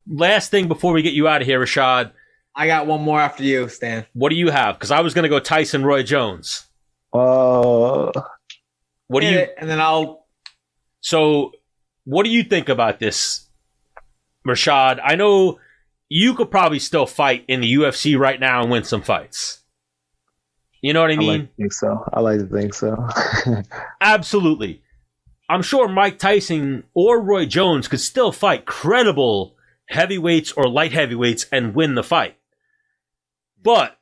Last thing before we get you out of here, Rashad. I got one more after you, Stan. What do you have? Because I was going to go Tyson Roy Jones. Uh, What do Hit you? it, and then I'll. So, what do you think about this, Rashad? I know you could probably still fight in the UFC right now and win some fights. You know what I I mean? like to think so. I like to think so. Absolutely. I'm sure Mike Tyson or Roy Jones could still fight credible heavyweights or light heavyweights and win the fight. But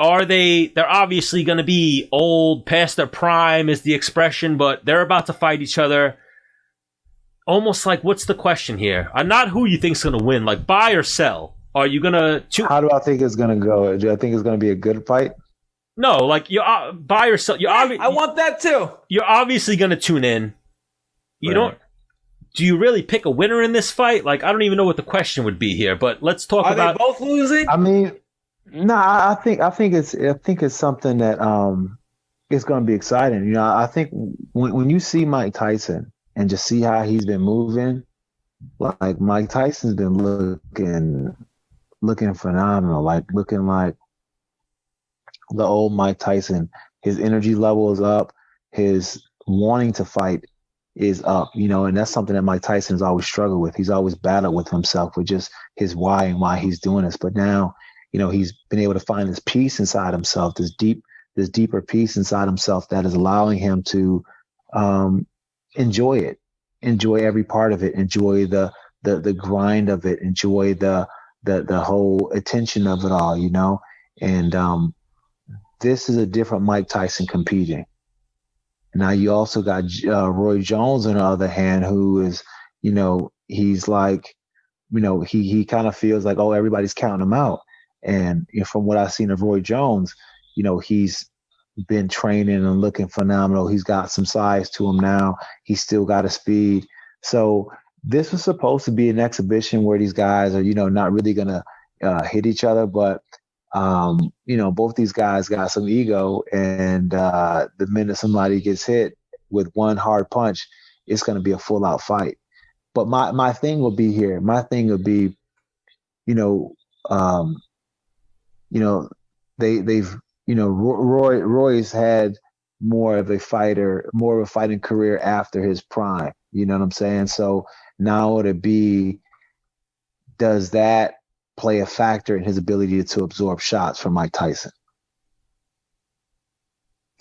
they're obviously going to be old, past their prime is the expression, but they're about to fight each other. Almost like, what's the question here? Not who you think's going to win, like buy or sell. Are you going to... How do I think it's going to go? Do I think it's going to be a good fight? No, like you buy or sell. I want that too. You're obviously going to tune in. You Right. don't... Do you really pick a winner in this fight? Like, I don't even know what the question would be here, but let's talk Are about... they both losing? I mean, no, I think it's something that it's going to be exciting. You know, I think when you see Mike Tyson and just see how he's been moving, like Mike Tyson's been looking phenomenal, like looking like the old Mike Tyson. His energy level is up. His wanting to fight is up, you know, and that's something that Mike Tyson has always struggled with. He's always battled with himself with just his why and why he's doing this. But now, you know, he's been able to find this peace inside himself, this deeper peace inside himself that is allowing him to enjoy it, enjoy every part of it, enjoy the grind of it, enjoy the whole attention of it all, you know. And this is a different Mike Tyson competing. Now you also got Roy Jones on the other hand, who is, you know, he's like, you know, he kind of feels like, oh, everybody's counting him out. And you know, from what I've seen of Roy Jones, you know, he's been training and looking phenomenal. He's got some size to him now. He's still got a speed. So this was supposed to be an exhibition where these guys are, you know, not really going to hit each other, but you know, both these guys got some ego, and the minute somebody gets hit with one hard punch, it's going to be a full out fight. But my thing will be here. My thing will be, you know, they've, you know, Roy's had more of a fighting career after his prime. You know what I'm saying? So now it'll be, does that play a factor in his ability to absorb shots from Mike Tyson?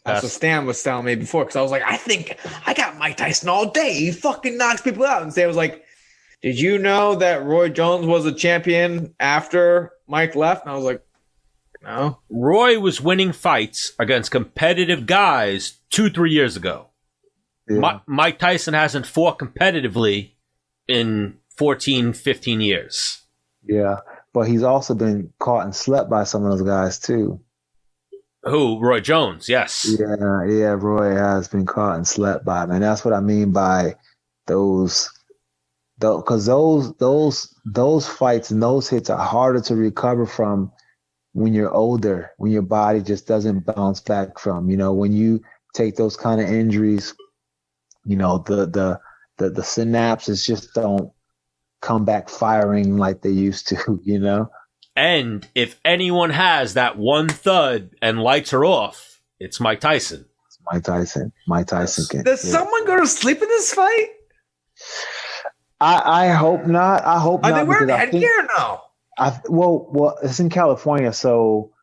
That's what Stan was telling me before, because I was like, I think I got Mike Tyson all day. He fucking knocks people out. And Stan was like, did you know that Roy Jones was a champion after Mike left? And I was like, no. Roy was winning fights against competitive guys 2-3 years ago. Yeah. Mike Tyson hasn't fought competitively in 14, 15 years. Yeah. But he's also been caught and slept by some of those guys too. Who? Roy Jones, yes. Yeah, Roy has been caught and slept by him. And that's what I mean by those, because those fights and those hits are harder to recover from when you're older, when your body just doesn't bounce back from. You know, when you take those kind of injuries, you know, the synapses just don't come back firing like they used to, you know? And if anyone has that one thud and lights are off, it's Mike Tyson. It's Mike Tyson. Mike Tyson can. Does someone go to sleep in this fight? I hope not. I hope Are not. they wearing because I think- headgear or no? Well, it's in California, so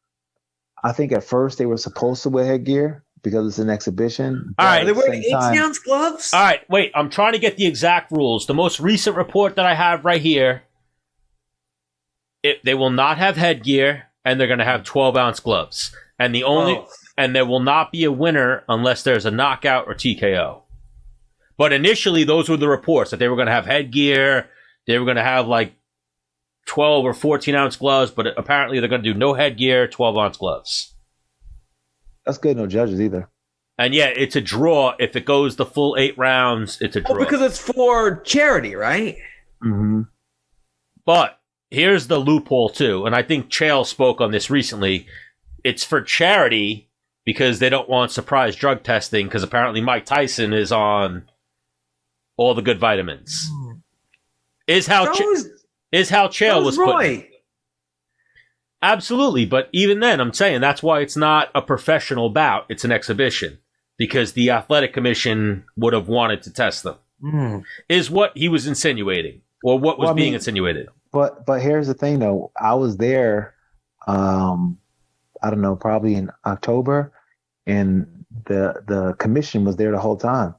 I think at first they were supposed to wear headgear because it's an exhibition. All right. Are they wearing 18-ounce gloves? All right, wait. I'm trying to get the exact rules. The most recent report that I have right here, they will not have headgear, and they're going to have 12-ounce gloves. And and there will not be a winner unless there's a knockout or TKO. But initially, those were the reports that they were going to have headgear. They were going to have like 12 or 14-ounce gloves, but apparently they're going to do no headgear, 12-ounce gloves. That's good. No judges either. And yeah, it's a draw. If it goes the full 8 rounds, it's a draw. Oh, because it's for charity, right? Mm-hmm. But here's the loophole too, and I think Chael spoke on this recently. It's for charity because they don't want surprise drug testing, because apparently Mike Tyson is on all the good vitamins. is how Chael was put in. Absolutely, but even then, I'm saying that's why it's not a professional bout. It's an exhibition because the athletic commission would have wanted to test them. Is what he was insinuating, or what was being insinuated. But here's the thing, though. I was there, I don't know, probably in October, and the commission was there the whole time.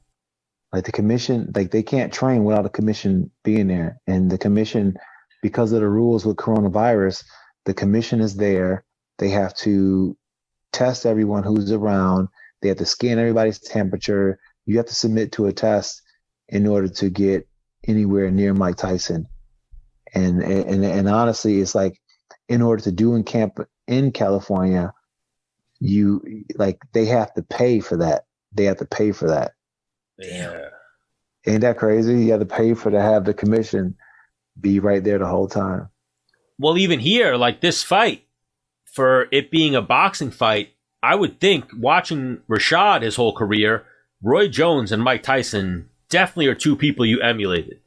Like the commission, like they can't train without the commission being there, and the commission, because of the rules with coronavirus, the commission is there. They have to test everyone who's around. They have to scan everybody's temperature. You have to submit to a test in order to get anywhere near Mike Tyson. And honestly, it's like in order to do in camp in California, they have to pay for that. They have to pay for that. Yeah. Ain't that crazy? You have to pay to have the commission be right there the whole time. Well, even here, like this fight, for it being a boxing fight, I would think watching Rashad his whole career, Roy Jones and Mike Tyson definitely are two people you emulated.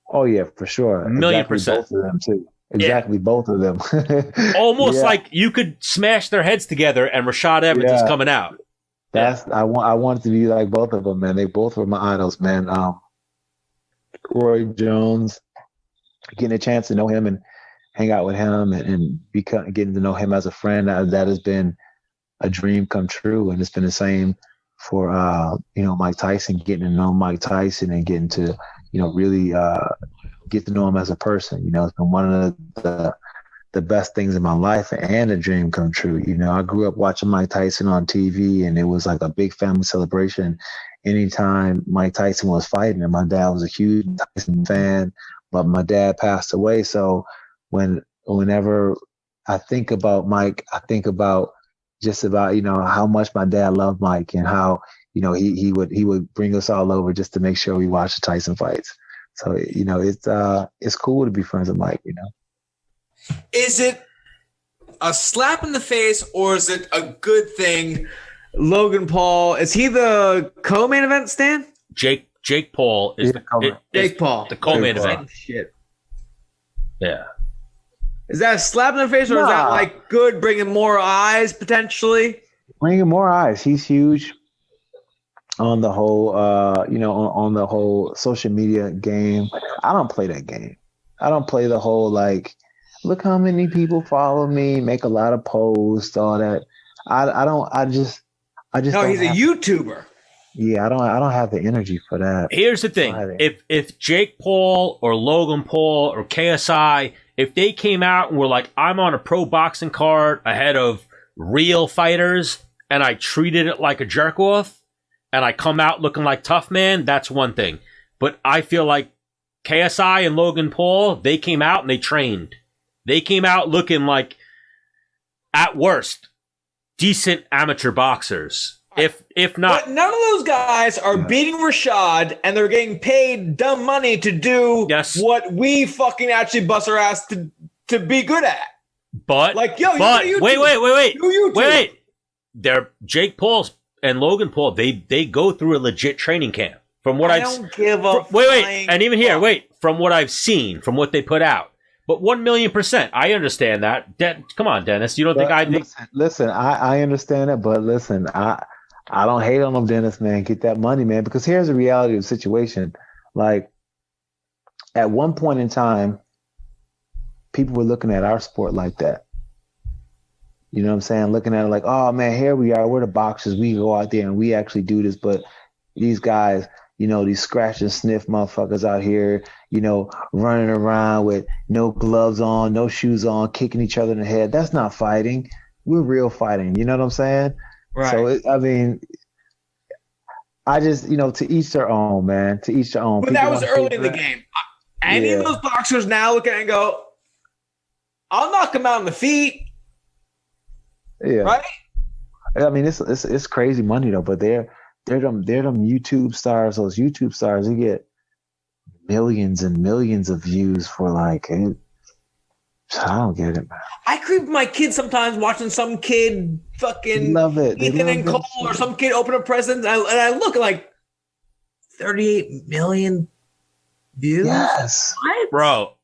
Oh, yeah, for sure. 1,000,000%. Both of them, too. Exactly, both of them. Almost like you could smash their heads together and Rashad Evans is coming out. I want it to be like both of them, man. They both were my idols, man. Roy Jones, getting a chance to know him and hang out with him and getting to know him as a friend, that has been a dream come true. And it's been the same for, Mike Tyson, getting to know Mike Tyson and getting to, really get to know him as a person. It's been one of the best things in my life and a dream come true. I grew up watching Mike Tyson on TV, and it was like a big family celebration anytime Mike Tyson was fighting. And my dad was a huge Tyson fan, but my dad passed away. So whenever I think about Mike, I think about just about, how much my dad loved Mike and how, he would bring us all over just to make sure we watch the Tyson fights. So, it's cool to be friends with Mike, Is it a slap in the face or is it a good thing? Logan Paul, is he the co-main event, Stan? Jake Paul is Jake Paul. The co-main event. Shit. Yeah. Is that a slap in the face or is that like good, bringing more eyes potentially? Bringing more eyes. He's huge on the whole, on the whole social media game. I don't play that game. I don't play the whole like, look how many people follow me, make a lot of posts, all that. I just. No, he's a YouTuber. Yeah, I don't have the energy for that. Here's the thing: if Jake Paul or Logan Paul or KSI, if they came out and were like, "I'm on a pro boxing card ahead of real fighters," and I treated it like a jerk off, and I come out looking like tough man, that's one thing. But I feel like KSI and Logan Paul, they came out and they trained. They came out looking like, at worst, decent amateur boxers. If not, but none of those guys are beating Rashad, and they're getting paid dumb money to do what we fucking actually bust our ass to be good at. But wait. They're Jake Paul's and Logan Paul. They go through a legit training camp. From what I don't give a and even here, from what I've seen, from what they put out. But 1,000,000%, I understand that. Come on, Dennis. You don't think I think? Listen, I understand it, but listen, I don't hate on them, Dennis, man. Get that money, man. Because here's the reality of the situation. Like, at one point in time, people were looking at our sport like that. You know what I'm saying? Looking at it like, oh, man, here we are. We're the boxers. We go out there and we actually do this. But these guys, these scratch and sniff motherfuckers out here, running around with no gloves on, no shoes on, kicking each other in the head. That's not fighting. We're real fighting. You know what I'm saying? Right. So, I just, to each their own, man. To each their own. But that was early in the game. Any of those boxers now look at it and go, I'll knock him out on the feet. Yeah. Right? I mean, it's crazy money, though, but they're them YouTube stars. Those YouTube stars, they get millions and millions of views for like, I don't get it, man. I creep my kids sometimes watching some kid fucking love it. Ethan and Cole or some kid open a present, and I look like 38 million views. Yes. What? Bro,